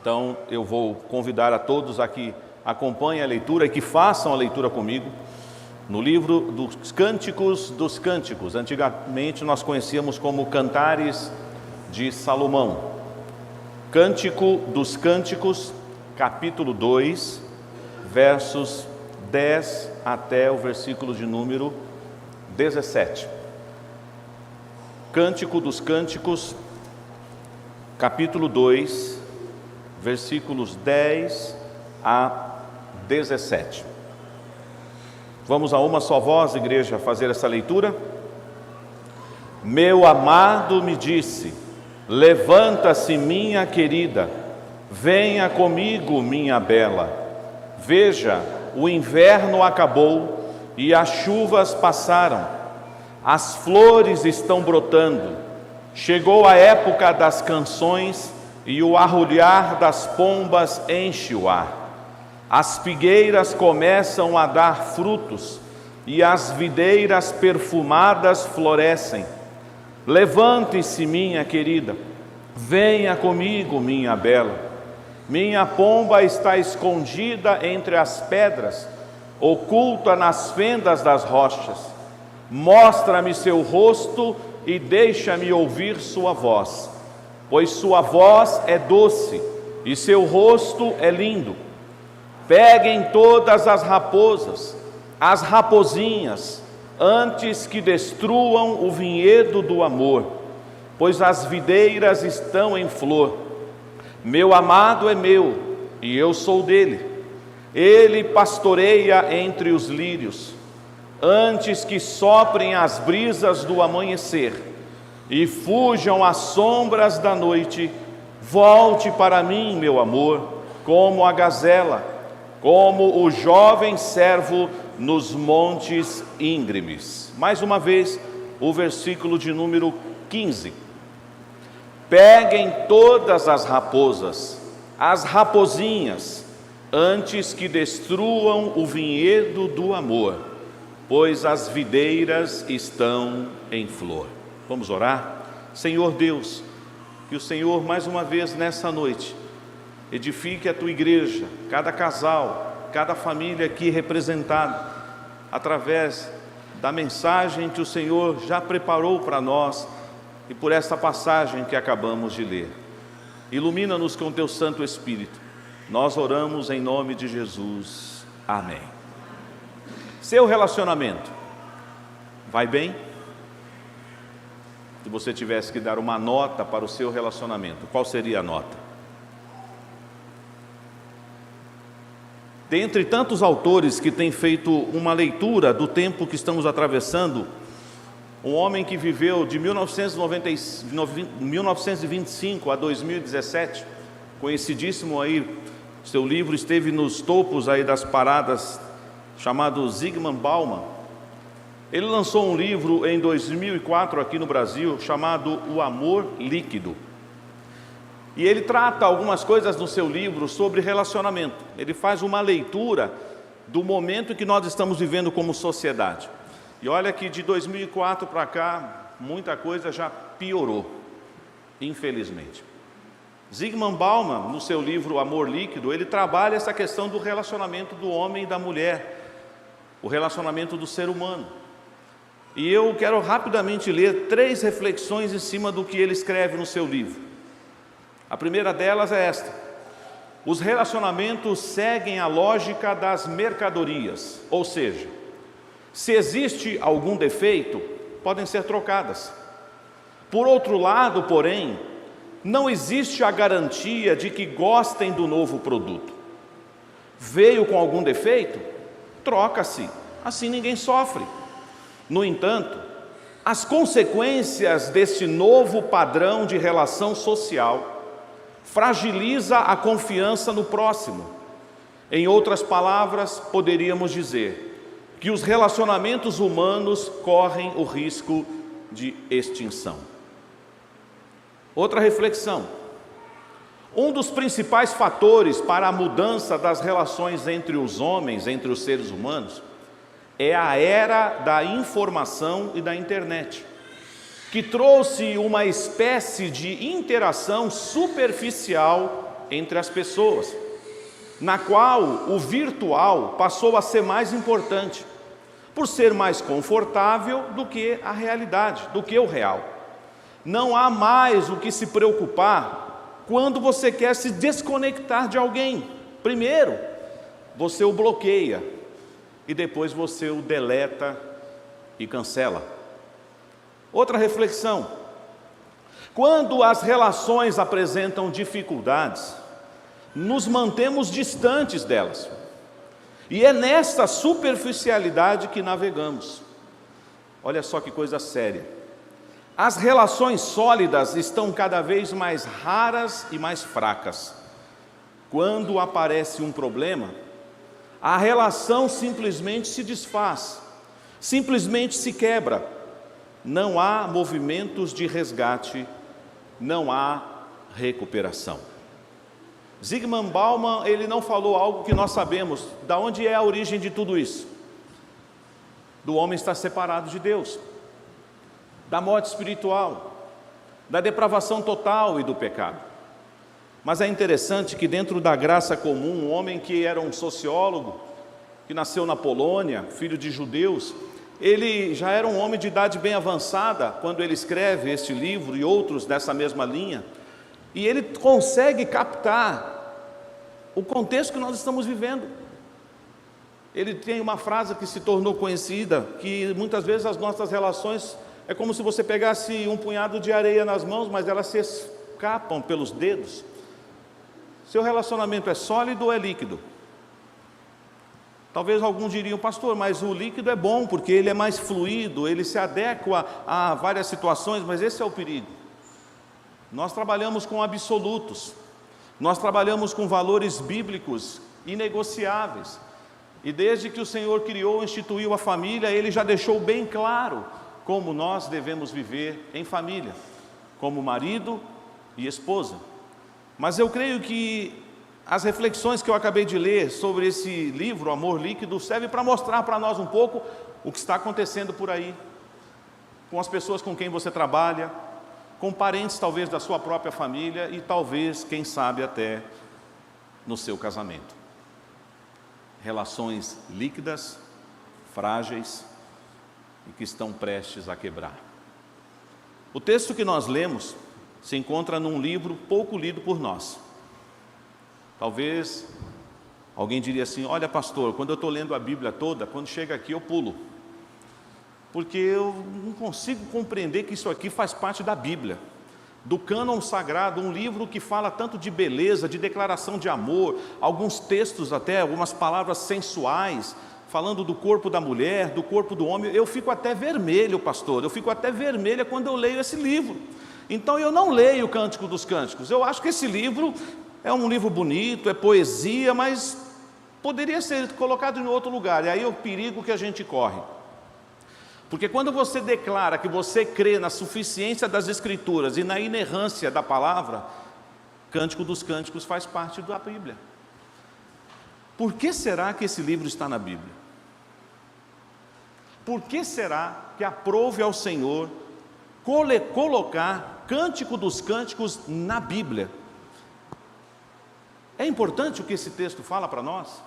Então eu vou convidar a todos a que acompanhem a leitura e que façam a leitura comigo no livro dos Cânticos dos Cânticos. Antigamente nós conhecíamos como Cantares de Salomão. Cântico dos Cânticos, capítulo 2, versos 10 até o versículo de número 17. Cântico dos Cânticos, capítulo 2, versículos 10 a 17. Vamos a uma só voz, igreja, fazer essa leitura? Meu amado me disse: levanta-se, minha querida, venha comigo, minha bela. Veja, o inverno acabou e as chuvas passaram, as flores estão brotando, chegou a época das canções e o arrulhar das pombas enche o ar. As figueiras começam a dar frutos e as videiras perfumadas florescem. Levante-se, minha querida, venha comigo, minha bela. Minha pomba está escondida entre as pedras, oculta nas fendas das rochas. Mostra-me seu rosto e deixa-me ouvir sua voz, pois sua voz é doce e seu rosto é lindo. Peguem todas as raposas, as rapozinhas, antes que destruam o vinhedo do amor, pois as videiras estão em flor. Meu amado é meu e eu sou dele. Ele pastoreia entre os lírios, antes que soprem as brisas do amanhecer e fujam as sombras da noite. Volte para mim, meu amor, como a gazela, como o jovem servo nos montes íngremes. Mais uma vez, o versículo de número 15. Peguem todas as raposas, as rapozinhas, antes que destruam o vinhedo do amor, pois as videiras estão em flor. Vamos orar? Senhor Deus, que o Senhor mais uma vez nessa noite edifique a tua igreja, cada casal, cada família aqui representada, através da mensagem que o Senhor já preparou para nós e por esta passagem que acabamos de ler. Ilumina-nos com teu Santo Espírito. Nós oramos em nome de Jesus. Amém. Seu relacionamento vai bem? Se você tivesse que dar uma nota para o seu relacionamento, qual seria a nota? Dentre tantos autores que têm feito uma leitura do tempo que estamos atravessando, um homem que viveu de 1925 a 2017, conhecidíssimo aí, seu livro esteve nos topos aí das paradas, chamado Zygmunt Bauman. Ele lançou um livro em 2004 aqui no Brasil, chamado O Amor Líquido. E ele trata algumas coisas no seu livro sobre relacionamento. Ele faz uma leitura do momento que nós estamos vivendo como sociedade. E olha que de 2004 para cá, muita coisa já piorou, infelizmente. Zygmunt Bauman, no seu livro O Amor Líquido, ele trabalha essa questão do relacionamento do homem e da mulher, o relacionamento do ser humano. E eu quero rapidamente ler 3 reflexões em cima do que ele escreve no seu livro. A primeira delas é esta: os relacionamentos seguem a lógica das mercadorias, ou seja, se existe algum defeito, podem ser trocadas. Por outro lado, porém, não existe a garantia de que gostem do novo produto. Veio com algum defeito? Troca-se, assim ninguém sofre. No entanto, as consequências deste novo padrão de relação social fragiliza a confiança no próximo. Em outras palavras, poderíamos dizer que os relacionamentos humanos correm o risco de extinção. Outra reflexão: um dos principais fatores para a mudança das relações entre os homens, entre os seres humanos, é a era da informação e da internet, que trouxe uma espécie de interação superficial entre as pessoas, na qual o virtual passou a ser mais importante, por ser mais confortável do que a realidade, do que o real. Não há mais o que se preocupar quando você quer se desconectar de alguém. Primeiro, você o bloqueia e depois você o deleta e cancela. Outra reflexão: quando as relações apresentam dificuldades, nos mantemos distantes delas. E é nesta superficialidade que navegamos. Olha só que coisa séria. As relações sólidas estão cada vez mais raras e mais fracas. Quando aparece um problema, a relação simplesmente se desfaz, simplesmente se quebra. Não há movimentos de resgate, não há recuperação. Zygmunt Bauman, ele não falou algo que nós sabemos. Da onde é a origem de tudo isso? Do homem estar separado de Deus, da morte espiritual, da depravação total e do pecado. Mas é interessante que dentro da graça comum, um homem que era um sociólogo, que nasceu na Polônia, filho de judeus, ele já era um homem de idade bem avançada quando ele escreve este livro e outros dessa mesma linha. E ele consegue captar o contexto que nós estamos vivendo. Ele tem uma frase que se tornou conhecida, que muitas vezes as nossas relações é como se você pegasse um punhado de areia nas mãos, mas elas se escapam pelos dedos. Seu relacionamento é sólido ou é líquido? Talvez alguns diriam, pastor, mas o líquido é bom, porque ele é mais fluido, ele se adequa a várias situações, mas esse é o perigo. Nós trabalhamos com absolutos, nós trabalhamos com valores bíblicos inegociáveis, e desde que o Senhor criou e instituiu a família, Ele já deixou bem claro como nós devemos viver em família, como marido e esposa. Mas eu creio que as reflexões que eu acabei de ler sobre esse livro, Amor Líquido, servem para mostrar para nós um pouco o que está acontecendo por aí, com as pessoas com quem você trabalha, com parentes talvez da sua própria família e talvez, quem sabe, até no seu casamento. Relações líquidas, frágeis e que estão prestes a quebrar. O texto que nós lemos se encontra num livro pouco lido por nós. Talvez alguém diria assim, olha pastor, quando eu estou lendo a Bíblia toda, quando chega aqui eu pulo, porque eu não consigo compreender que isso aqui faz parte da Bíblia, do cânon sagrado, um livro que fala tanto de beleza, de declaração de amor, alguns textos até, algumas palavras sensuais, falando do corpo da mulher, do corpo do homem. Eu fico até vermelho, pastor, eu fico até vermelha quando eu leio esse livro. Então eu não leio o Cântico dos Cânticos. Eu acho que esse livro é um livro bonito, é poesia, mas poderia ser colocado em outro lugar. E aí é o perigo que a gente corre. Porque quando você declara que você crê na suficiência das Escrituras e na inerrância da palavra, Cântico dos Cânticos faz parte da Bíblia. Por que será que esse livro está na Bíblia? Por que será que aprove ao Senhor colocar Cântico dos Cânticos na Bíblia? É importante o que esse texto fala para nós?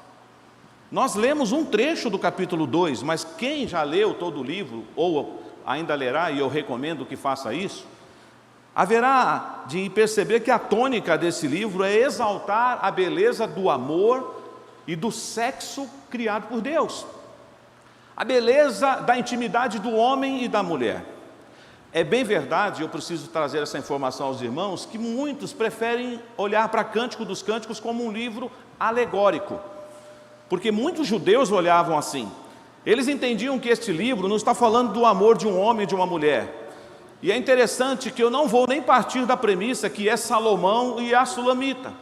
Nós lemos um trecho do capítulo 2, mas quem já leu todo o livro, ou ainda lerá, e eu recomendo que faça isso, haverá de perceber que a tônica desse livro é exaltar a beleza do amor e do sexo criado por Deus. A beleza da intimidade do homem e da mulher. É bem verdade, eu preciso trazer essa informação aos irmãos, que muitos preferem olhar para Cântico dos Cânticos como um livro alegórico. Porque muitos judeus olhavam assim. Eles entendiam que este livro não está falando do amor de um homem e de uma mulher. E é interessante que eu não vou nem partir da premissa que é Salomão e a Sulamita.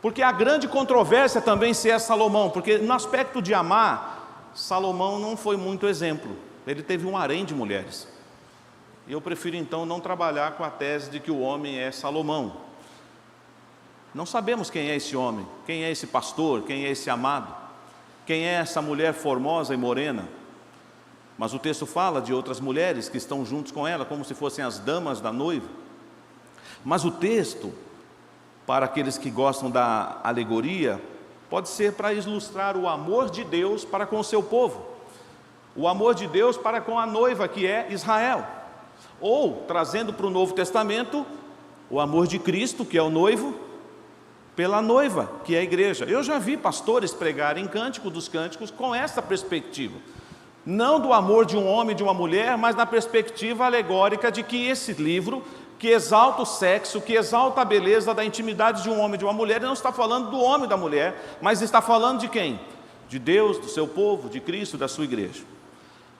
Porque a grande controvérsia também se é Salomão. Porque no aspecto de amar, Salomão não foi muito exemplo. Ele teve um harém de mulheres. E eu prefiro então não trabalhar com a tese de que o homem é Salomão. Não sabemos quem é esse homem, quem é esse pastor, quem é esse amado. Quem é essa mulher formosa e morena? Mas o texto fala de outras mulheres que estão juntos com ela, como se fossem as damas da noiva. Mas o texto para aqueles que gostam da alegoria, pode ser para ilustrar o amor de Deus para com o seu povo, o amor de Deus para com a noiva que é Israel, ou trazendo para o Novo Testamento, o amor de Cristo, que é o noivo, pela noiva, que é a igreja. Eu já vi pastores pregarem Cântico dos Cânticos com essa perspectiva, não do amor de um homem e de uma mulher, mas na perspectiva alegórica de que esse livro, que exalta o sexo, que exalta a beleza da intimidade de um homem e de uma mulher, ele não está falando do homem e da mulher, mas está falando de quem? De Deus, do seu povo, de Cristo, da sua igreja.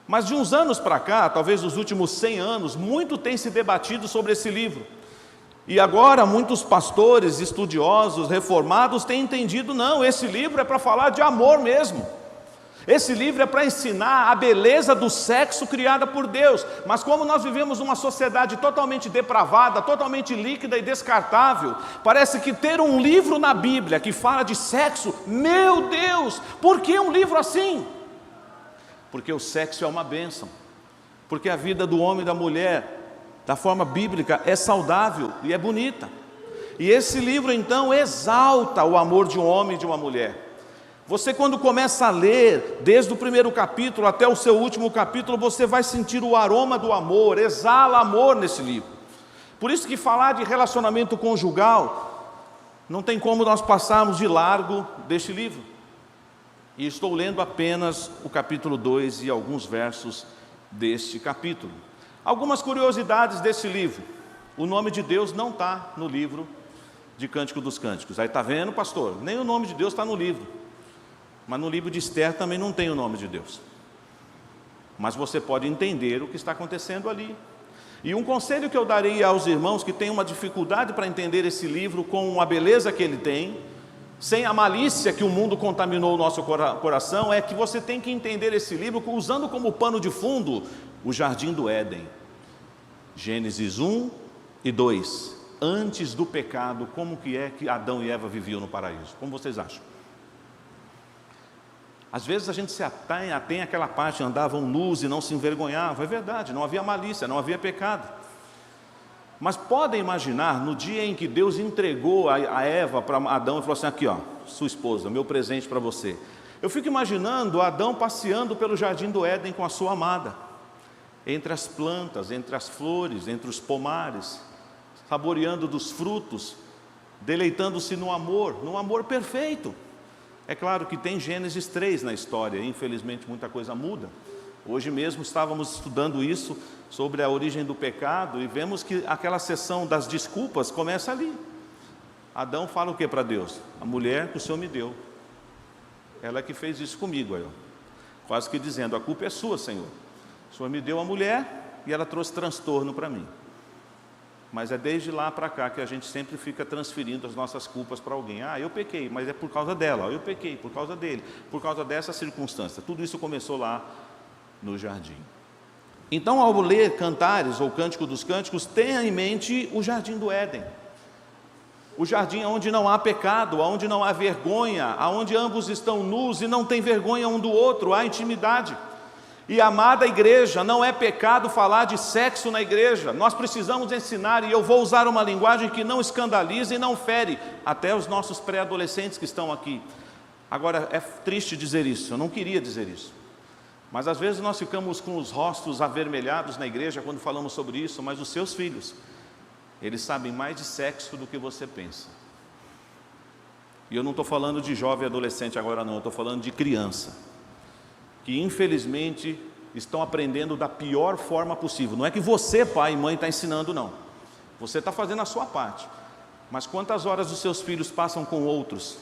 Mas de uns anos para cá, talvez nos últimos 100 anos, muito tem se debatido sobre esse livro. E agora muitos pastores, estudiosos, reformados têm entendido, não, esse livro é para falar de amor mesmo. Esse livro é para ensinar a beleza do sexo criada por Deus. Mas como nós vivemos uma sociedade totalmente depravada, totalmente líquida e descartável, parece que ter um livro na Bíblia que fala de sexo, meu Deus, por que um livro assim? Porque o sexo é uma bênção. Porque a vida do homem e da mulher, da forma bíblica, é saudável e é bonita. E esse livro então exalta o amor de um homem e de uma mulher. Você, quando começa a ler, desde o primeiro capítulo até o seu último capítulo, você vai sentir o aroma do amor, exala amor nesse livro. Por isso que falar de relacionamento conjugal, não tem como nós passarmos de largo deste livro. E estou lendo apenas o capítulo 2 e alguns versos deste capítulo. Algumas curiosidades desse livro. O nome de Deus não está no livro de Cântico dos Cânticos. Aí está vendo, pastor? Nem o nome de Deus está no livro. Mas no livro de Esther também não tem o nome de Deus. Mas você pode entender o que está acontecendo ali. E um conselho que eu daria aos irmãos que têm uma dificuldade para entender esse livro com a beleza que ele tem, sem a malícia que o mundo contaminou o nosso coração, é que você tem que entender esse livro usando como pano de fundo o Jardim do Éden. Gênesis 1 e 2. Antes do pecado, como que é que Adão e Eva viviam no paraíso? Como vocês acham? Às vezes a gente se atém àquela parte, andavam nus e não se envergonhavam. É verdade, não havia malícia, não havia pecado. Mas podem imaginar, no dia em que Deus entregou a Eva para Adão e falou assim, aqui ó, sua esposa, meu presente para você. Eu fico imaginando Adão passeando pelo Jardim do Éden com a sua amada, entre as plantas, entre as flores, entre os pomares, saboreando dos frutos, deleitando-se no amor perfeito. É claro que tem Gênesis 3 na história, infelizmente muita coisa muda. Hoje mesmo estávamos estudando isso, sobre a origem do pecado, e vemos que aquela sessão das desculpas começa ali. Adão fala o que para Deus? A mulher que o Senhor me deu, ela que fez isso comigo, aí, quase que dizendo, a culpa é sua, Senhor. O Senhor me deu a mulher e ela trouxe transtorno para mim. Mas é desde lá para cá que a gente sempre fica transferindo as nossas culpas para alguém. Ah, eu pequei, mas é por causa dela. Eu pequei, por causa dele, por causa dessa circunstância. Tudo isso começou lá no jardim. Então, ao ler Cantares ou Cântico dos Cânticos, tenha em mente o Jardim do Éden. O jardim onde não há pecado, onde não há vergonha, onde ambos estão nus e não tem vergonha um do outro, há intimidade. E amada igreja, não é pecado falar de sexo na igreja. Nós precisamos ensinar, e eu vou usar uma linguagem que não escandaliza e não fere até os nossos pré-adolescentes que estão aqui. Agora, é triste dizer isso, eu não queria dizer isso. Mas às vezes nós ficamos com os rostos avermelhados na igreja quando falamos sobre isso, mas os seus filhos, eles sabem mais de sexo do que você pensa. E eu não estou falando de jovem e adolescente agora não, eu estou falando de criança, que infelizmente estão aprendendo da pior forma possível. Não é que você, pai e mãe, está ensinando, não. Você está fazendo a sua parte. Mas quantas horas os seus filhos passam com outros,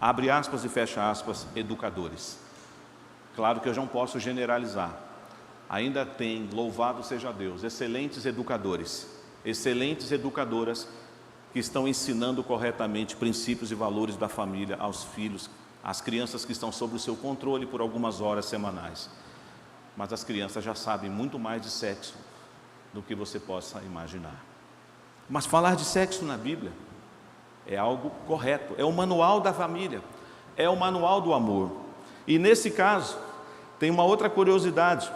abre aspas e fecha aspas, educadores? Claro que eu não posso generalizar. Ainda tem, louvado seja Deus, excelentes educadores, excelentes educadoras que estão ensinando corretamente princípios e valores da família aos filhos, as crianças que estão sob o seu controle por algumas horas semanais. Mas as crianças já sabem muito mais de sexo do que você possa imaginar. Mas falar de sexo na Bíblia é algo correto, é o manual da família, é o manual do amor. E nesse caso, tem uma outra curiosidade.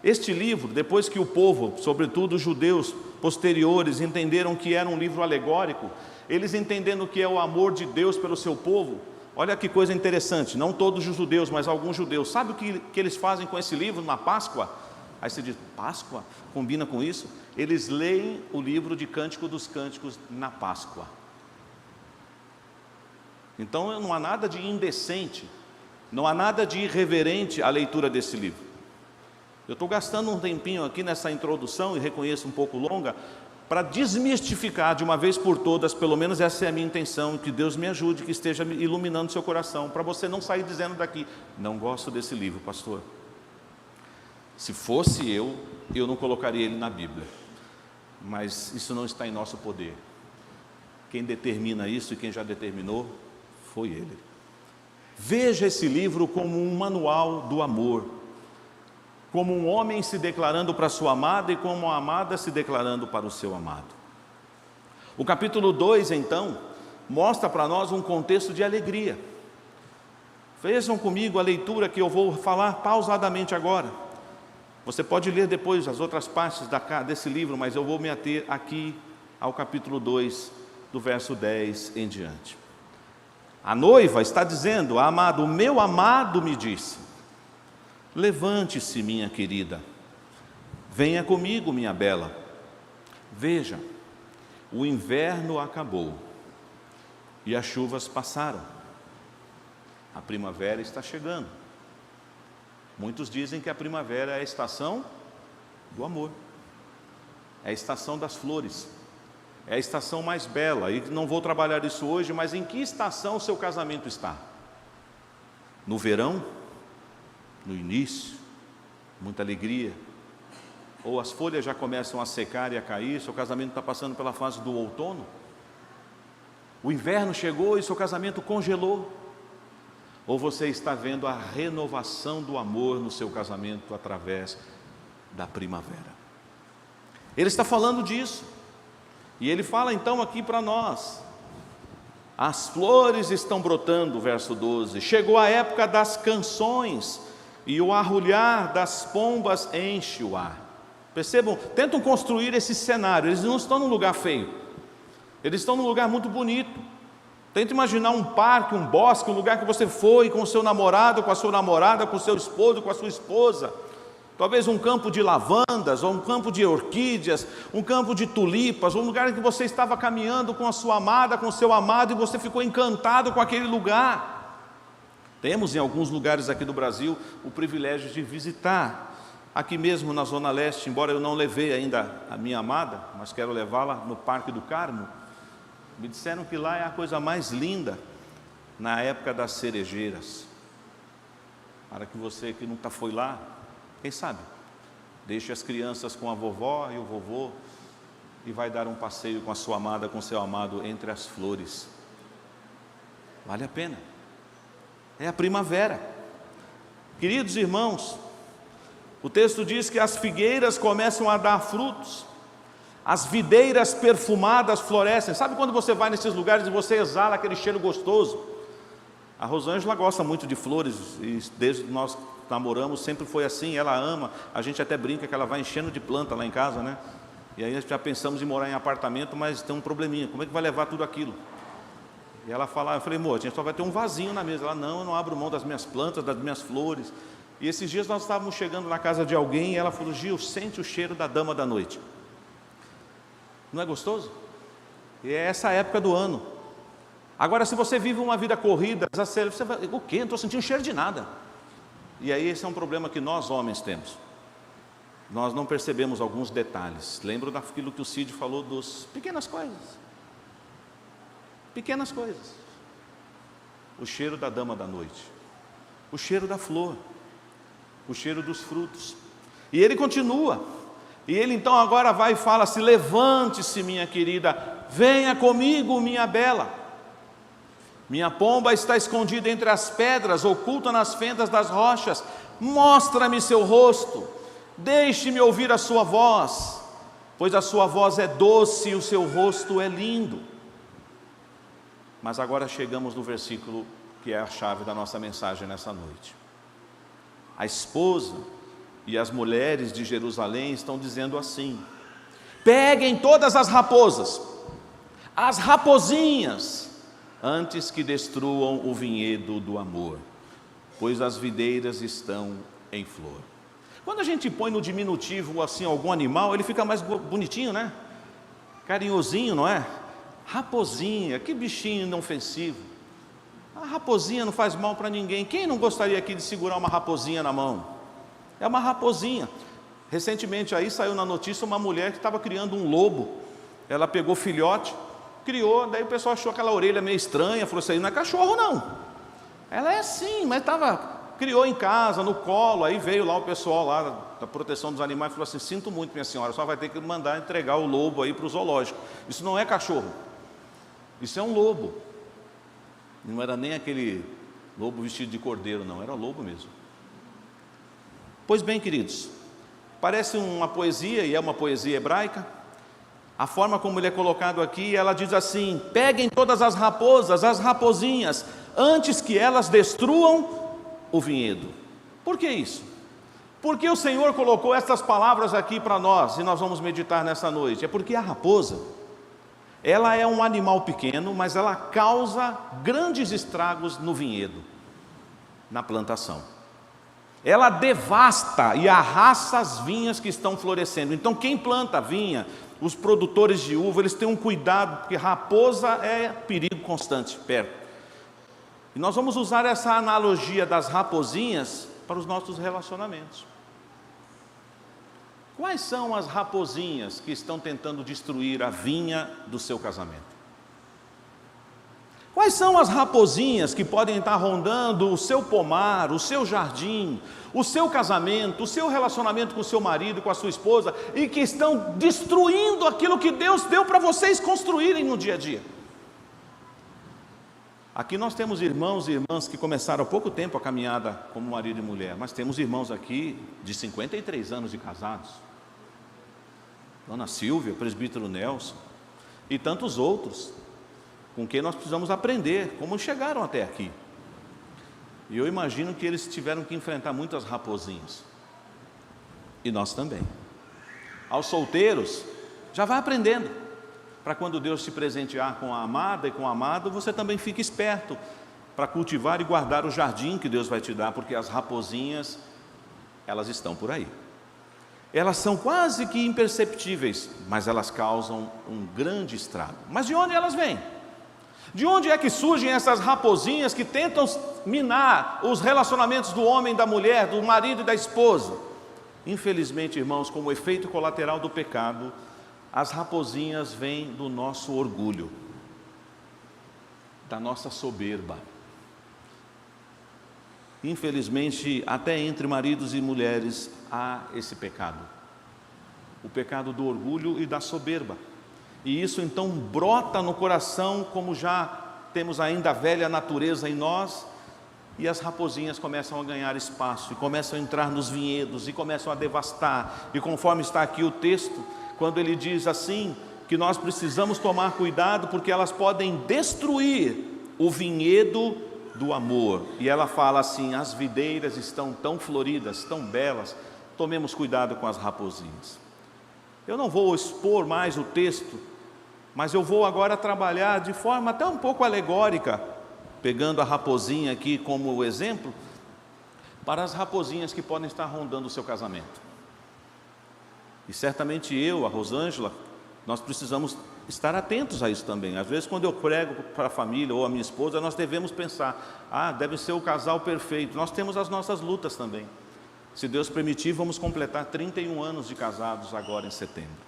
Este livro, depois que o povo, sobretudo os judeus, posteriores entenderam que era um livro alegórico, eles entendendo que é o amor de Deus pelo seu povo. Olha que coisa interessante, não todos os judeus, mas alguns judeus. Sabe o que eles fazem com esse livro na Páscoa? Aí você diz, Páscoa? Combina com isso? Eles leem o livro de Cântico dos Cânticos na Páscoa. Então não há nada de indecente, não há nada de irreverente à leitura desse livro. Eu estou gastando um tempinho aqui nessa introdução, e reconheço um pouco longa, para desmistificar de uma vez por todas, pelo menos essa é a minha intenção, que Deus me ajude, que esteja iluminando seu coração, para você não sair dizendo daqui, não gosto desse livro, pastor. Se fosse eu não colocaria ele na Bíblia, mas isso não está em nosso poder. Quem determina isso e quem já determinou foi Ele. Veja esse livro como um manual do amor, como um homem se declarando para sua amada e como uma amada se declarando para o seu amado. O capítulo 2, então, mostra para nós um contexto de alegria. Vejam comigo a leitura que eu vou falar pausadamente agora. Você pode ler depois as outras partes desse livro, mas eu vou me ater aqui ao capítulo 2, do verso 10 em diante. A noiva está dizendo, amado, o meu amado me disse, levante-se, minha querida, venha comigo, minha bela. Veja, o inverno acabou e as chuvas passaram. A primavera está chegando. Muitos dizem que a primavera é a estação do amor, é a estação das flores, é a estação mais bela. E não vou trabalhar isso hoje, mas em que estação o seu casamento está? No verão? No início? Muita alegria? Ou as folhas já começam a secar e a cair, seu casamento está passando pela fase do outono? O inverno chegou e seu casamento congelou? Ou você está vendo a renovação do amor no seu casamento através da primavera? Ele está falando disso. E ele fala então aqui para nós, as flores estão brotando, verso 12, chegou a época das canções, e o arrulhar das pombas enche o ar. Percebam, tentam construir esse cenário, eles não estão num lugar feio, eles estão num lugar muito bonito. Tenta imaginar um parque, um bosque, um lugar que você foi com o seu namorado, com a sua namorada, com o seu esposo, com a sua esposa. Talvez um campo de lavandas, ou um campo de orquídeas, um campo de tulipas, um lugar em que você estava caminhando com a sua amada, com o seu amado, e você ficou encantado com aquele lugar. Temos em alguns lugares aqui do Brasil o privilégio de visitar. Aqui mesmo na Zona Leste, embora eu não levei ainda a minha amada, mas quero levá-la no Parque do Carmo. Me disseram que lá é a coisa mais linda, na época das cerejeiras. Para que você que nunca foi lá, quem sabe, deixe as crianças com a vovó e o vovô e vai dar um passeio com a sua amada, com o seu amado entre as flores. Vale a pena. É a primavera. Queridos irmãos, o texto diz que as figueiras começam a dar frutos, as videiras perfumadas florescem. Sabe quando você vai nesses lugares e você exala aquele cheiro gostoso? A Rosângela gosta muito de flores, e desde que nós namoramos sempre foi assim, ela ama. A gente até brinca que ela vai enchendo de planta lá em casa, né? E aí já pensamos em morar em apartamento, mas tem um probleminha, como é que vai levar tudo aquilo? E ela fala, eu falei, amor, a gente só vai ter um vasinho na mesa. Ela, não, eu não abro mão das minhas plantas, das minhas flores. E esses dias nós estávamos chegando na casa de alguém e ela falou, Gil, sente o cheiro da dama da noite. Não é gostoso? E é essa época do ano. Agora, se você vive uma vida corrida, você vai, o quê? Não estou sentindo cheiro de nada. E aí esse é um problema que nós homens temos. Nós não percebemos alguns detalhes. Lembro daquilo que o Cid falou dos pequenas coisas. Pequenas coisas. O cheiro da dama da noite. O cheiro da flor. O cheiro dos frutos. E ele continua. E ele então agora vai e fala assim, levante-se, minha querida, venha comigo, minha bela. Minha pomba está escondida entre as pedras, oculta nas fendas das rochas. Mostra-me seu rosto, deixe-me ouvir a sua voz, pois a sua voz é doce e o seu rosto é lindo. Mas agora chegamos no versículo que é a chave da nossa mensagem nessa noite. A esposa e as mulheres de Jerusalém estão dizendo assim, peguem todas as rapozinhas, antes que destruam o vinhedo do amor, pois as videiras estão em flor. Quando a gente põe no diminutivo assim algum animal, ele fica mais bonitinho, né? Carinhosinho, não é? Raposinha, que bichinho inofensivo. A raposinha não faz mal para ninguém. Quem não gostaria aqui de segurar uma raposinha na mão? É uma raposinha. Recentemente aí saiu na notícia uma mulher que estava criando um lobo. Ela pegou filhote, criou, daí o pessoal achou aquela orelha meio estranha, falou: isso aí não é cachorro não. Ela é sim, mas criou em casa, no colo. Aí veio lá o pessoal lá da proteção dos animais e falou assim: sinto muito, minha senhora, só vai ter que mandar entregar o lobo aí para o zoológico. Isso não é cachorro, isso é um lobo. Não era nem aquele lobo vestido de cordeiro, não, era lobo mesmo. Pois bem, queridos, parece uma poesia, e é uma poesia hebraica. A forma como ele é colocado aqui, ela diz assim: peguem todas as rapozinhas, antes que elas destruam o vinhedo. Por que isso? Porque o Senhor colocou estas palavras aqui para nós, e nós vamos meditar nessa noite. É porque a raposa, ela é um animal pequeno, mas ela causa grandes estragos no vinhedo, na plantação. Ela devasta e arrasa as vinhas que estão florescendo. Então quem planta vinha, os produtores de uva, eles têm um cuidado, porque raposa é perigo constante, perto. E nós vamos usar essa analogia das raposinhas para os nossos relacionamentos. Quais são as raposinhas que estão tentando destruir a vinha do seu casamento? Quais são as raposinhas que podem estar rondando o seu pomar, o seu jardim, o seu casamento, o seu relacionamento com o seu marido, com a sua esposa, e que estão destruindo aquilo que Deus deu para vocês construírem no dia a dia? Aqui nós temos irmãos e irmãs que começaram há pouco tempo a caminhada como marido e mulher, mas temos irmãos aqui de 53 anos de casados. Dona Silvia, presbítero Nelson, e tantos outros, com quem nós precisamos aprender como chegaram até aqui. E eu imagino que eles tiveram que enfrentar muitas raposinhas, e nós também. Aos solteiros, já vai aprendendo, para quando Deus te presentear com a amada e com o amado, você também fique esperto, para cultivar e guardar o jardim que Deus vai te dar, porque as raposinhas, elas estão por aí. Elas são quase que imperceptíveis, mas elas causam um grande estrago. Mas de onde elas vêm? De onde é que surgem essas raposinhas que tentam minar os relacionamentos do homem e da mulher, do marido e da esposa? Infelizmente, irmãos, como efeito colateral do pecado, as raposinhas vêm do nosso orgulho, da nossa soberba. Infelizmente, até entre maridos e mulheres há esse pecado, o pecado do orgulho e da soberba. E isso então brota no coração, como já temos ainda a velha natureza em nós, e as raposinhas começam a ganhar espaço, e começam a entrar nos vinhedos, e começam a devastar. E conforme está aqui o texto, quando ele diz assim, que nós precisamos tomar cuidado, porque elas podem destruir o vinhedo do amor. E ela fala assim: as videiras estão tão floridas, tão belas, tomemos cuidado com as raposinhas. Eu não vou expor mais o texto, mas eu vou agora trabalhar de forma até um pouco alegórica, pegando a raposinha aqui como exemplo, para as raposinhas que podem estar rondando o seu casamento. E certamente eu, a Rosângela, nós precisamos estar atentos a isso também. Às vezes, quando eu prego para a família ou a minha esposa, nós devemos pensar: deve ser o casal perfeito. Nós temos as nossas lutas também. Se Deus permitir, vamos completar 31 anos de casados agora em setembro.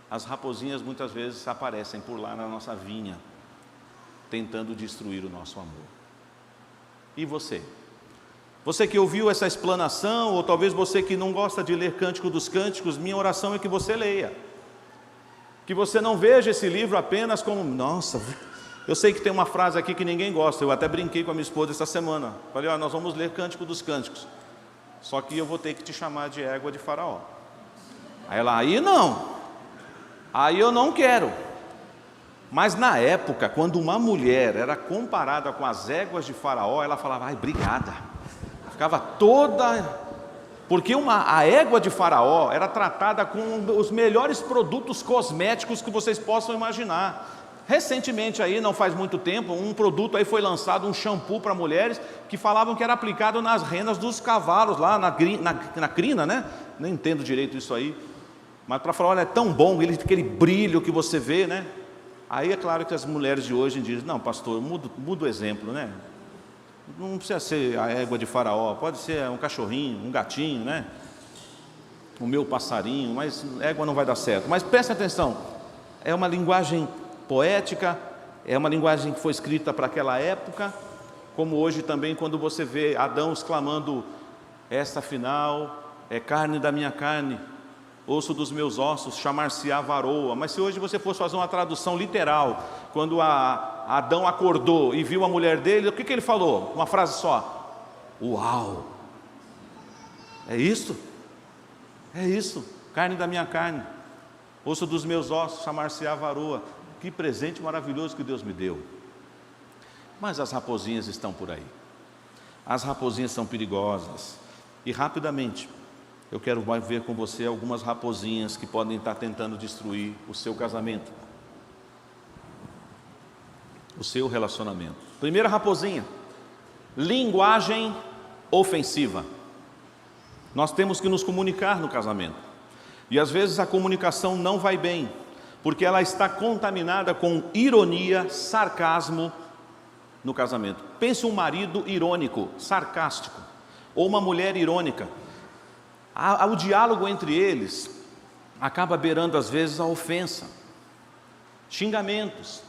As raposinhas muitas vezes aparecem por lá na nossa vinha, tentando destruir o nosso amor. E você? Você que ouviu essa explanação, ou talvez você que não gosta de ler Cântico dos Cânticos, minha oração é que você leia. Que você não veja esse livro apenas como: nossa, eu sei que tem uma frase aqui que ninguém gosta. Eu até brinquei com a minha esposa essa semana. Falei: nós vamos ler Cântico dos Cânticos, só que eu vou ter que te chamar de égua de Faraó. Aí ela: aí não, aí eu não quero. Mas na época, quando uma mulher era comparada com as éguas de Faraó, ela falava: ai, obrigada. Ficava toda Porque a égua de Faraó era tratada com os melhores produtos cosméticos que vocês possam imaginar. Recentemente aí, não faz muito tempo, um produto aí foi lançado, um shampoo para mulheres, que falavam que era aplicado nas renas dos cavalos, lá na crina, né? Nem entendo direito isso aí. Mas para falar, olha, é tão bom, aquele brilho que você vê, né? Aí é claro que as mulheres de hoje dizem, não, pastor, muda o exemplo, né? Não precisa ser a égua de Faraó, pode ser um cachorrinho, um gatinho, né? O meu passarinho, mas égua não vai dar certo. Mas preste atenção, é uma linguagem poética, é uma linguagem que foi escrita para aquela época, como hoje também quando você vê Adão exclamando, esta afinal é carne da minha carne, osso dos meus ossos, chamar-se-á varoa. Mas se hoje você fosse fazer uma tradução literal, quando Adão acordou e viu a mulher dele, o que ele falou? Uma frase só, uau, é isso, carne da minha carne, osso dos meus ossos, chamar-se-á varoa. Que presente maravilhoso que Deus me deu. Mas as raposinhas estão por aí. As raposinhas são perigosas. E rapidamente, eu quero ver com você algumas raposinhas que podem estar tentando destruir o seu casamento, o seu relacionamento. Primeira raposinha, linguagem ofensiva. Nós temos que nos comunicar no casamento. E às vezes a comunicação não vai bem, porque ela está contaminada com ironia, sarcasmo no casamento. Pense um marido irônico, sarcástico, ou uma mulher irônica. O diálogo entre eles acaba beirando às vezes a ofensa, xingamentos,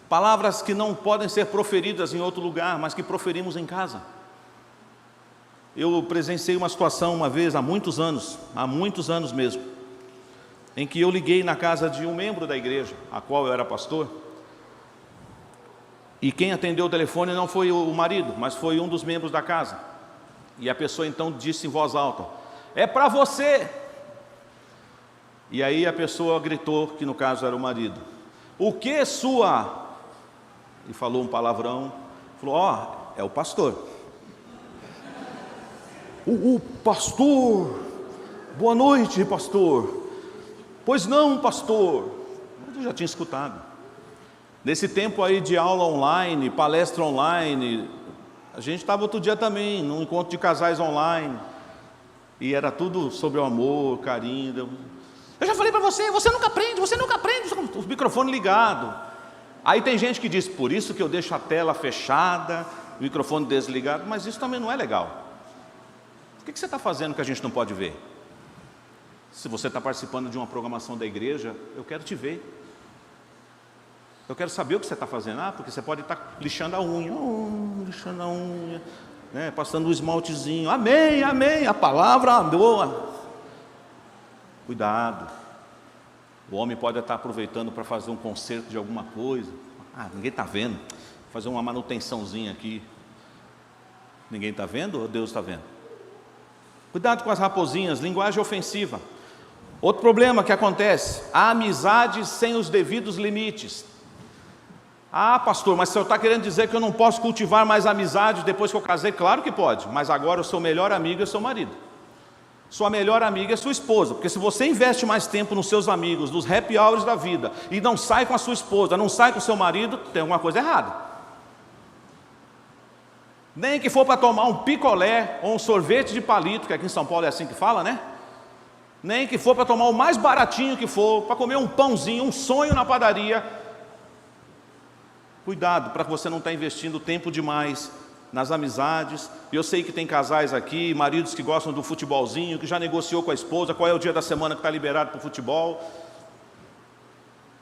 palavras que não podem ser proferidas em outro lugar, mas que proferimos em casa. Eu presenciei uma situação uma vez, há muitos anos mesmo, em que eu liguei na casa de um membro da igreja, a qual eu era pastor, e quem atendeu o telefone não foi o marido, mas foi um dos membros da casa. E a pessoa então disse em voz alta, é para você. E aí a pessoa gritou, que no caso era o marido, o que sua? E falou um palavrão, falou, é o pastor. O pastor, boa noite, pastor. Pois não, pastor. Eu já tinha escutado. Nesse tempo aí de aula online, palestra online, a gente estava outro dia também, num encontro de casais online, e era tudo sobre o amor, carinho. Eu já falei para você nunca aprende, o microfone ligado. Aí tem gente que diz, por isso que eu deixo a tela fechada, o microfone desligado, mas isso também não é legal. O que você está fazendo que a gente não pode ver? Se você está participando de uma programação da igreja, eu quero te ver. Eu quero saber o que você está fazendo. Porque você pode estar lixando a unha, né? Passando um esmaltezinho. Amém, amém, a palavra boa. Cuidado. O homem pode estar aproveitando para fazer um conserto de alguma coisa. Ninguém está vendo. Vou fazer uma manutençãozinha aqui. Ninguém está vendo ou Deus está vendo? Cuidado com as raposinhas, linguagem ofensiva. Outro problema que acontece, a amizade sem os devidos limites. Pastor, mas o senhor está querendo dizer que eu não posso cultivar mais amizade depois que eu casei? Claro que pode, mas agora o seu melhor amigo é seu marido. Sua melhor amiga é sua esposa, porque se você investe mais tempo nos seus amigos, nos happy hours da vida, e não sai com a sua esposa, não sai com o seu marido, tem alguma coisa errada. Nem que for para tomar um picolé ou um sorvete de palito, que aqui em São Paulo é assim que fala, né? Nem que for para tomar o mais baratinho que for, para comer um pãozinho, um sonho na padaria. Cuidado para que você não estar investindo tempo demais nas amizades. Eu sei que tem casais aqui, maridos que gostam do futebolzinho, que já negociou com a esposa, qual é o dia da semana que está liberado para o futebol.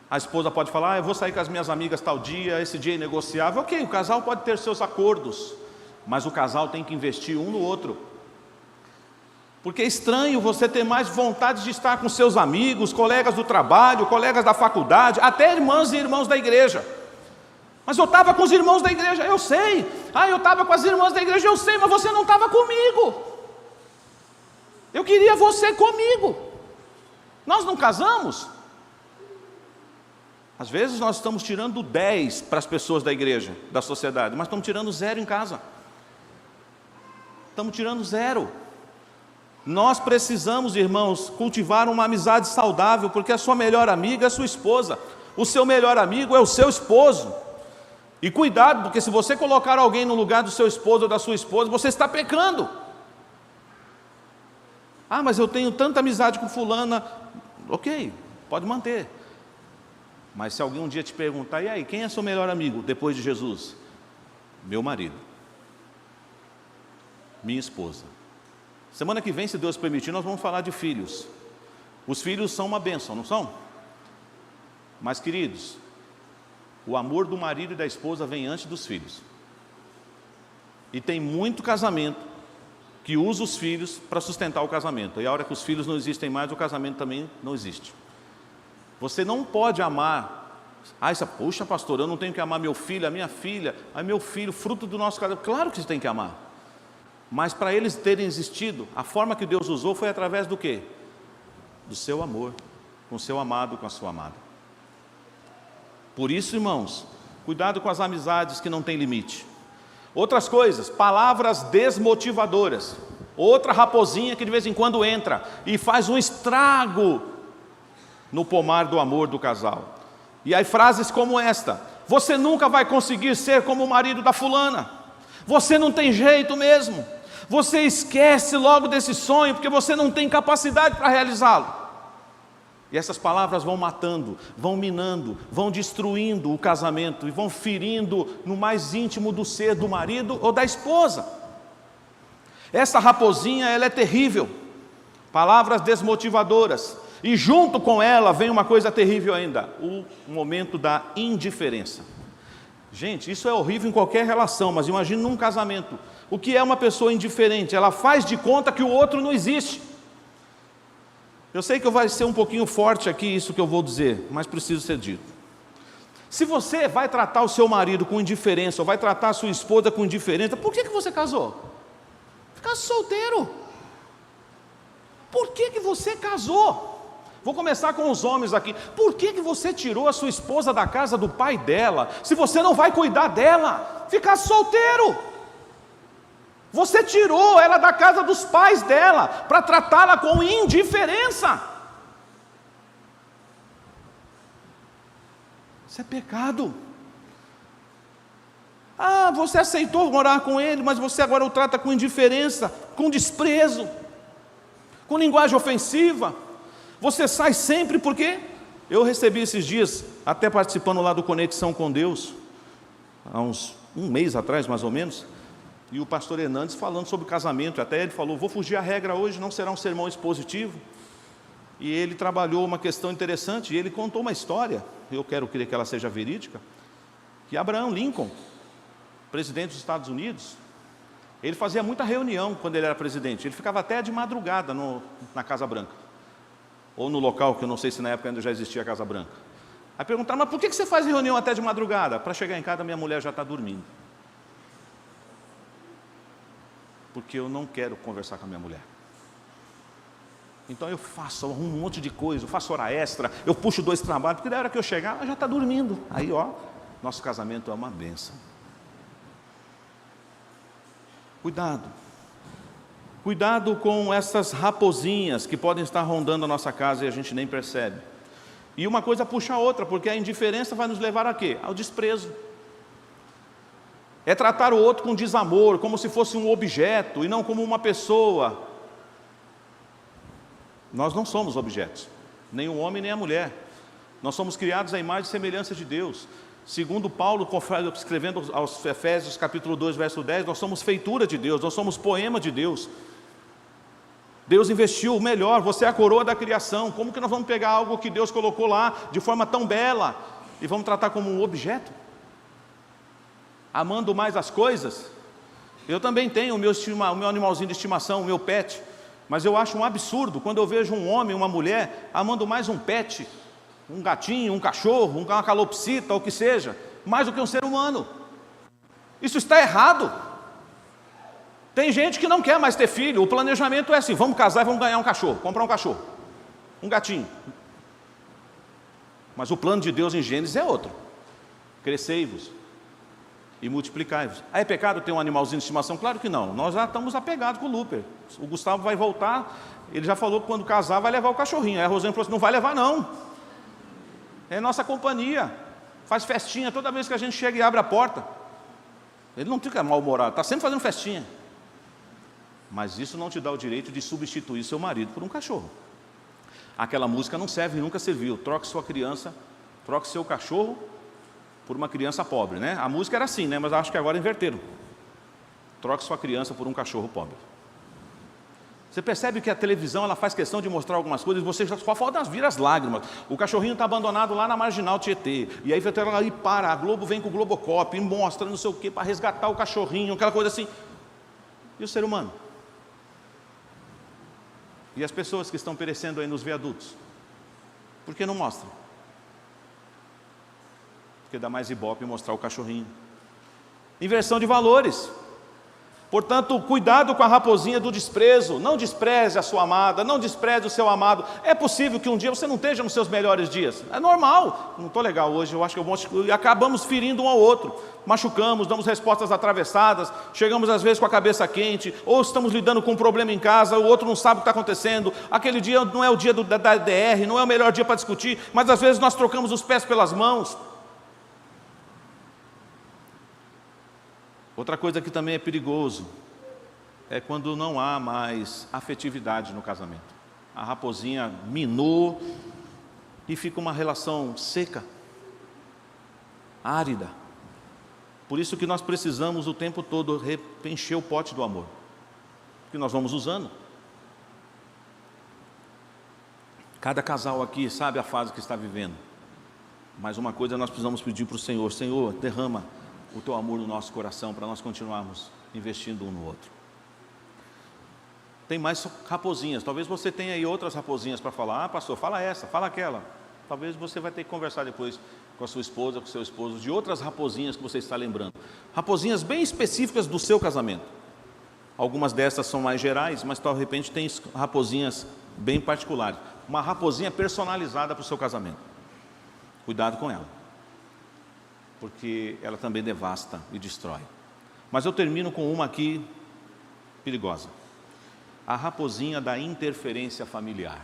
A esposa pode falar, eu vou sair com as minhas amigas tal dia, esse dia é inegociável. Ok, o casal pode ter seus acordos, mas o casal tem que investir um no outro. Porque é estranho você ter mais vontade de estar com seus amigos, colegas do trabalho, colegas da faculdade, até irmãs e irmãos da igreja. Mas eu estava com os irmãos da igreja, eu sei. Eu estava com as irmãs da igreja, eu sei, mas você não estava comigo. Eu queria você comigo. Nós não casamos? Às vezes nós estamos tirando 10 para as pessoas da igreja, da sociedade, mas estamos tirando 0 em casa. Estamos tirando 0. Nós precisamos, irmãos, cultivar uma amizade saudável, porque a sua melhor amiga é a sua esposa, o seu melhor amigo é o seu esposo. E cuidado, porque se você colocar alguém no lugar do seu esposo ou da sua esposa, você está pecando. Ah, mas eu tenho tanta amizade com fulana. Ok, pode manter. Mas se alguém um dia te perguntar, e aí, quem é seu melhor amigo depois de Jesus? Meu marido, minha esposa. Semana que vem, se Deus permitir, nós vamos falar de filhos. Os filhos são uma bênção, não são? Mas, queridos, o amor do marido e da esposa vem antes dos filhos. E tem muito casamento que usa os filhos para sustentar o casamento. E a hora que os filhos não existem mais, o casamento também não existe. Você não pode amar. Poxa, pastor, eu não tenho que amar meu filho, a minha filha. Meu filho, fruto do nosso casamento. Claro que você tem que amar. Mas para eles terem existido, a forma que Deus usou foi através do quê? Do seu amor, com o seu amado, com a sua amada. Por isso, irmãos, cuidado com as amizades que não têm limite. Outras coisas, palavras desmotivadoras. Outra raposinha que de vez em quando entra e faz um estrago no pomar do amor do casal. E aí frases como esta: você nunca vai conseguir ser como o marido da fulana. Você não tem jeito mesmo. Você esquece logo desse sonho porque você não tem capacidade para realizá-lo. E essas palavras vão matando, vão minando, vão destruindo o casamento e vão ferindo no mais íntimo do ser do marido ou da esposa. Essa raposinha, ela é terrível. Palavras desmotivadoras. E junto com ela vem uma coisa terrível ainda: o momento da indiferença. Gente, isso é horrível em qualquer relação, mas imagine num casamento. O que é uma pessoa indiferente? Ela faz de conta que o outro não existe. Eu sei que vai ser um pouquinho forte aqui isso que eu vou dizer, mas preciso ser dito. Se você vai tratar o seu marido com indiferença, ou vai tratar a sua esposa com indiferença, por que você casou? Ficasse solteiro. Por que você casou? Vou começar com os homens aqui. Por que você tirou a sua esposa da casa do pai dela, se você não vai cuidar dela? Ficasse solteiro. Você tirou ela da casa dos pais dela para tratá-la com indiferença. Isso é pecado. Você aceitou morar com ele, mas você agora o trata com indiferença, com desprezo, com linguagem ofensiva. Você sai sempre porque... Eu recebi esses dias, até participando lá do Conexão com Deus, há um mês atrás mais ou menos, e o pastor Hernandes falando sobre casamento. Até ele falou: vou fugir à regra hoje, não será um sermão expositivo. E ele trabalhou uma questão interessante, e ele contou uma história, eu quero crer que ela seja verídica, que Abraham Lincoln, presidente dos Estados Unidos, ele fazia muita reunião quando ele era presidente. Ele ficava até de madrugada na Casa Branca, ou no local, que eu não sei se na época ainda já existia a Casa Branca. Aí perguntaram: mas por que você faz reunião até de madrugada? Para chegar em casa, minha mulher já está dormindo. Porque eu não quero conversar com a minha mulher. Então eu faço um monte de coisa, eu faço hora extra, eu puxo 2 trabalhos, porque da hora que eu chegar, ela já está dormindo. Aí, nosso casamento é uma bênção. Cuidado. Cuidado com essas raposinhas que podem estar rondando a nossa casa e a gente nem percebe. E uma coisa puxa a outra, porque a indiferença vai nos levar a quê? Ao desprezo. É tratar o outro com desamor, como se fosse um objeto e não como uma pessoa. Nós não somos objetos, nem o homem nem a mulher. Nós somos criados à imagem e semelhança de Deus. Segundo Paulo, escrevendo aos Efésios capítulo 2, verso 10, nós somos feitura de Deus, nós somos poema de Deus. Deus investiu o melhor, você é a coroa da criação. Como que nós vamos pegar algo que Deus colocou lá de forma tão bela e vamos tratar como um objeto? Amando mais as coisas. Eu também tenho o meu animalzinho de estimação, o meu pet, mas eu acho um absurdo quando eu vejo um homem, uma mulher amando mais um pet, um gatinho, um cachorro, uma calopsita, ou o que seja, mais do que um ser humano. Isso está errado. Tem gente que não quer mais ter filho. O planejamento é assim: vamos casar e vamos ganhar um cachorro, comprar um cachorro, um gatinho. Mas o plano de Deus em Gênesis é outro: crescei-vos. e multiplicai-vos. É pecado ter um animalzinho de estimação? Claro que não. Nós já estamos apegados com o Luper. O Gustavo vai voltar, ele já falou que quando casar vai levar o cachorrinho. Aí a Rosane falou assim, não vai levar não. É nossa companhia. Faz festinha toda vez que a gente chega e abre a porta. Ele não fica mal-humorado, está sempre fazendo festinha. Mas isso não te dá o direito de substituir seu marido por um cachorro. Aquela música não serve e nunca serviu. Troque sua criança, troque seu cachorro por uma criança pobre, né? A música era assim, né? Mas acho que agora inverteram. Troque sua criança por um cachorro pobre. Você percebe que a televisão ela faz questão de mostrar algumas coisas, você só falta vir as lágrimas. O cachorrinho está abandonado lá na Marginal Tietê, e aí vai lá e para, a Globo vem com o Globocop e mostra não sei o que para resgatar o cachorrinho, aquela coisa assim. E o ser humano? E as pessoas que estão perecendo aí nos viadutos? Por que não mostram? Porque dá mais ibope mostrar o cachorrinho. Inversão de valores. Portanto, cuidado com a raposinha do desprezo. Não despreze a sua amada, não despreze o seu amado. É possível que um dia você não esteja nos seus melhores dias. É normal. Não estou legal hoje, eu acho que eu vou... E acabamos ferindo um ao outro. Machucamos, damos respostas atravessadas, chegamos às vezes com a cabeça quente, ou estamos lidando com um problema em casa, o outro não sabe o que está acontecendo. Aquele dia não é o dia da DR, não é o melhor dia para discutir, mas às vezes nós trocamos os pés pelas mãos. Outra coisa que também é perigoso é quando não há mais afetividade no casamento. A raposinha minou e fica uma relação seca, árida. Por isso que nós precisamos o tempo todo encher o pote do amor, que nós vamos usando. Cada casal aqui sabe a fase que está vivendo, mas uma coisa nós precisamos pedir para o Senhor: Senhor, derrama o teu amor no nosso coração para nós continuarmos investindo um no outro. Tem mais raposinhas, talvez você tenha aí outras raposinhas para falar. Ah, pastor, fala essa, fala aquela. Talvez você vai ter que conversar depois com a sua esposa, com o seu esposo, de outras raposinhas que você está lembrando. Raposinhas bem específicas do seu casamento. Algumas dessas são mais gerais, mas de repente tem raposinhas bem particulares. Uma raposinha personalizada para o seu casamento. Cuidado com ela, porque ela também devasta e destrói. Mas eu termino com uma aqui perigosa. A raposinha da interferência familiar.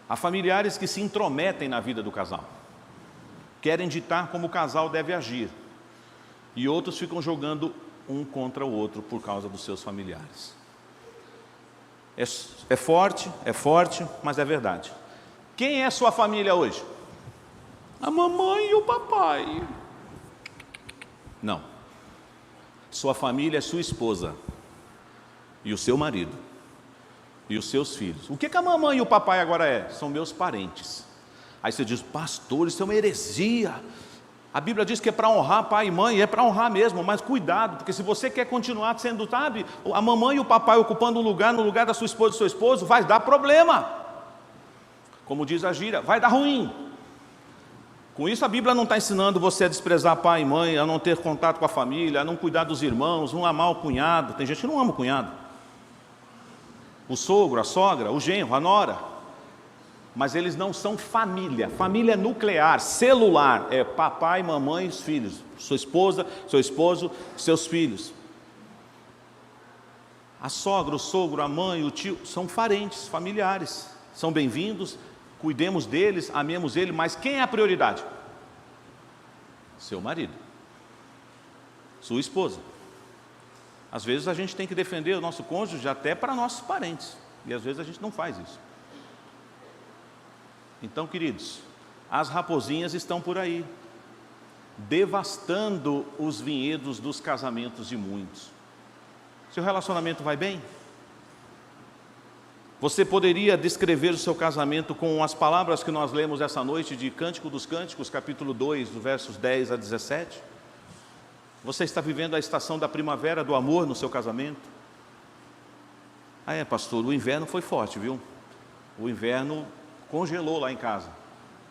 Há familiares que se intrometem na vida do casal, querem ditar como o casal deve agir, e outros ficam jogando um contra o outro por causa dos seus familiares. É forte, mas é verdade. Quem é sua família hoje? A mamãe e o papai. Não. Sua família é sua esposa, e o seu marido, e os seus filhos. O que a mamãe e o papai agora é? São meus parentes. Aí você diz: pastor, isso é uma heresia. A Bíblia diz que é para honrar pai e mãe, e é para honrar mesmo, mas cuidado, porque se você quer continuar sendo, sabe, a mamãe e o papai ocupando um lugar no lugar da sua esposa e do seu esposo, vai dar problema. Como diz a gíria, vai dar ruim. Com isso a Bíblia não está ensinando você a desprezar pai e mãe, a não ter contato com a família, a não cuidar dos irmãos, não amar o cunhado. Tem gente que não ama o cunhado, o sogro, a sogra, o genro, a nora. Mas eles não são família. Família nuclear, celular. É papai, mamãe e os filhos. Sua esposa, seu esposo, seus filhos. A sogra, o sogro, a mãe, o tio, são parentes, familiares. São bem-vindos, cuidemos deles, amemos eles. Mas quem é a prioridade? Seu marido, sua esposa. Às vezes a gente tem que defender o nosso cônjuge até para nossos parentes, e às vezes a gente não faz isso. Então, queridos, as raposinhas estão por aí, devastando os vinhedos dos casamentos de muitos. Seu relacionamento vai bem? Você poderia descrever o seu casamento com as palavras que nós lemos essa noite de Cântico dos Cânticos, capítulo 2, do versos 10 a 17? Você está vivendo a estação da primavera do amor no seu casamento? Ah, pastor, o inverno foi forte, viu? O inverno congelou lá em casa,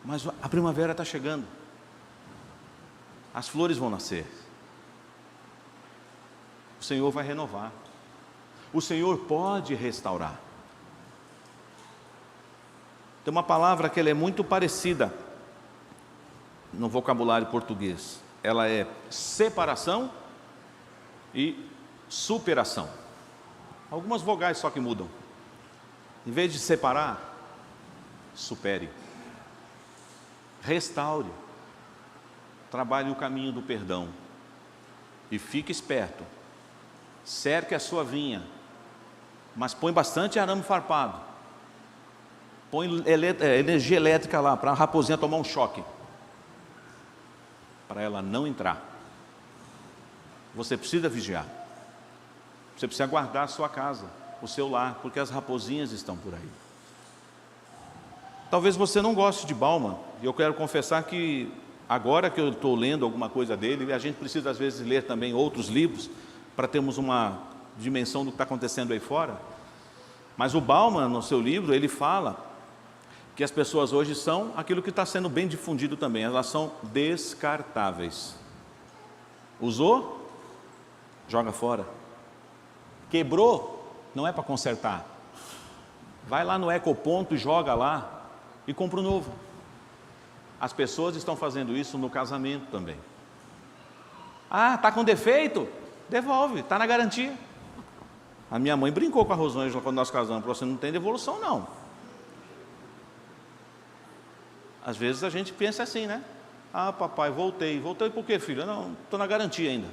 mas a primavera está chegando. As flores vão nascer. O Senhor vai renovar. O Senhor pode restaurar. Tem uma palavra que ela é muito parecida no vocabulário português. ela é separação e superação. Algumas vogais só que mudam. Em vez de separar, supere, restaure, trabalhe o caminho do perdão e fique esperto. Cerque a sua vinha, mas põe bastante arame farpado. Põe energia elétrica lá, para a raposinha tomar um choque, para ela não entrar. Você precisa vigiar. Você precisa guardar a sua casa, o seu lar, porque as raposinhas estão por aí. Talvez você não goste de Bauman, e eu quero confessar que agora que eu estou lendo alguma coisa dele, a gente precisa às vezes ler também outros livros, para termos uma dimensão do que está acontecendo aí fora. Mas o Bauman, no seu livro, ele fala que as pessoas hoje são aquilo que está sendo bem difundido também, elas são descartáveis. Usou? Joga fora. Quebrou? Não é para consertar. Vai lá no Ecoponto e joga lá e compra um novo. As pessoas estão fazendo isso no casamento também. Ah, está com defeito? Devolve, está na garantia. A minha mãe brincou com a Rosângela quando nós casamos, falou: você não tem devolução não. Às vezes a gente pensa assim, né? Ah, papai, voltei por quê, filho? Não, estou na garantia ainda.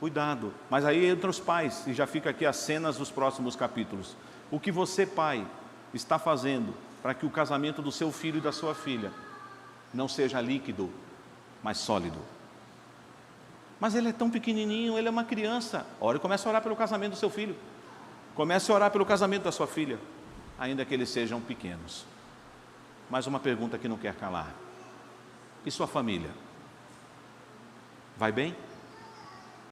Cuidado, mas aí entram os pais, e já fica aqui as cenas dos próximos capítulos. O que você, pai, está fazendo para que o casamento do seu filho e da sua filha não seja líquido, mas sólido? Mas ele é tão pequenininho, ele é uma criança. Ora, e comece a orar pelo casamento do seu filho. Comece a orar pelo casamento da sua filha, ainda que eles sejam pequenos. Mas uma pergunta que não quer calar: e sua família? Vai bem?